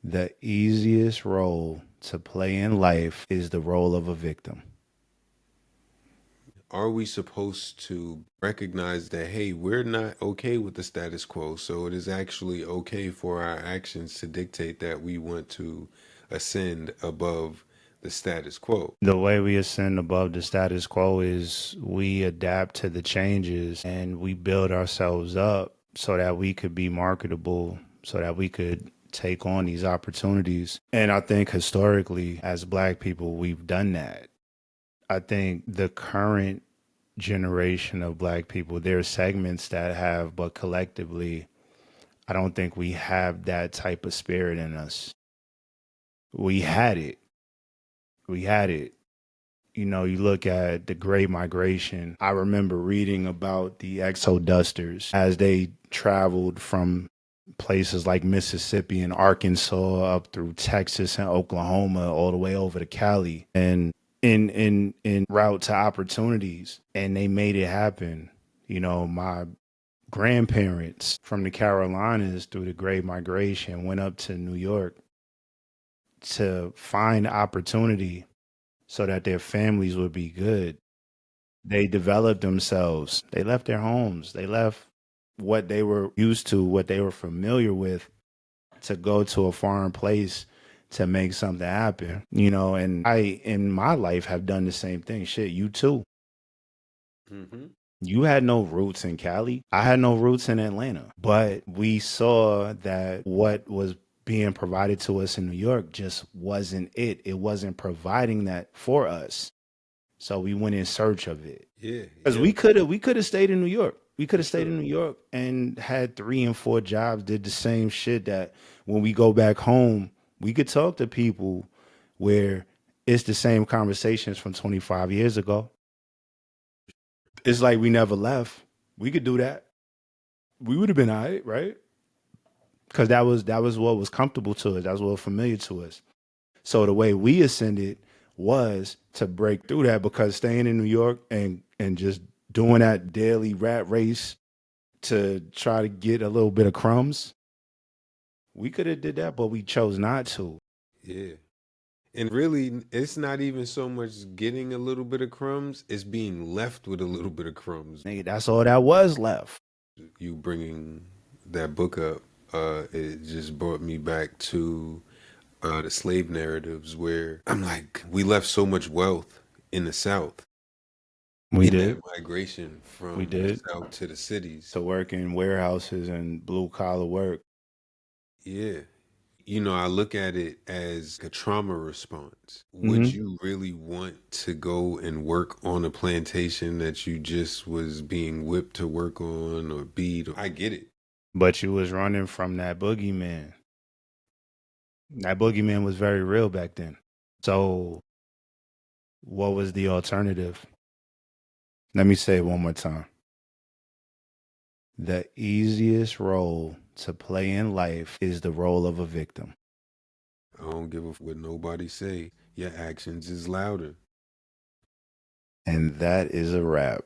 The easiest role to play in life is the role of a victim. Are we supposed to recognize that, hey, we're not okay with the status quo, so it is actually okay for our actions to dictate that we want to ascend above the status quo? The way we ascend above the status quo is we adapt to the changes and we build ourselves up so that we could be marketable, so that we could take on these opportunities. And I think historically, as Black people, we've done that. I think the current generation of Black people, there are segments that have, but collectively, I don't think we have that type of spirit in us. We had it. We had it. You know, you look at the Great Migration. I remember reading about the Exodusters as they traveled from places like Mississippi and Arkansas up through Texas and Oklahoma all the way over to Cali and in route to opportunities, and they made it happen. You know, my grandparents from the Carolinas through the Great Migration went up to New York to find opportunity so that their families would be good. They developed themselves. They left their homes. They left what they were used to, what they were familiar with, to go to a foreign place to make something happen. You know, and I in my life have done the same thing. Shit, you too. Hmm. You had no roots in Cali. I had no roots in Atlanta. But we saw that what was being provided to us in New York just wasn't it. It wasn't providing that for us. So we went in search of it. Yeah, Because yeah. we could have stayed in New York. We could For have stayed sure. in New York and had 3 and 4 jobs, did the same shit that when we go back home, we could talk to people where it's the same conversations from 25 years ago. It's like we never left. We could do that. We would have been all right? Because that was what was comfortable to us. That was what was familiar to us. So the way we ascended was to break through that because staying in New York and just doing that daily rat race to try to get a little bit of crumbs, we could have did that, but we chose not to. Yeah. And really, it's not even so much getting a little bit of crumbs, it's being left with a little bit of crumbs. Nigga, that's all that was left. You bringing that book up, it just brought me back to the slave narratives where I'm like, we left so much wealth in the South We in that did. migration We from the did. South to the cities. To work in warehouses and blue collar work. Yeah. I look at it as a trauma response. Would Hmm. you really want to go and work on a plantation that you just was being whipped to work on or beat? I get it. But you was running from that boogeyman. That boogeyman was very real back then. So what was the alternative? Let me say it one more time. The easiest role to play in life is the role of a victim. I don't give a what nobody say. Your actions is louder. And that is a wrap.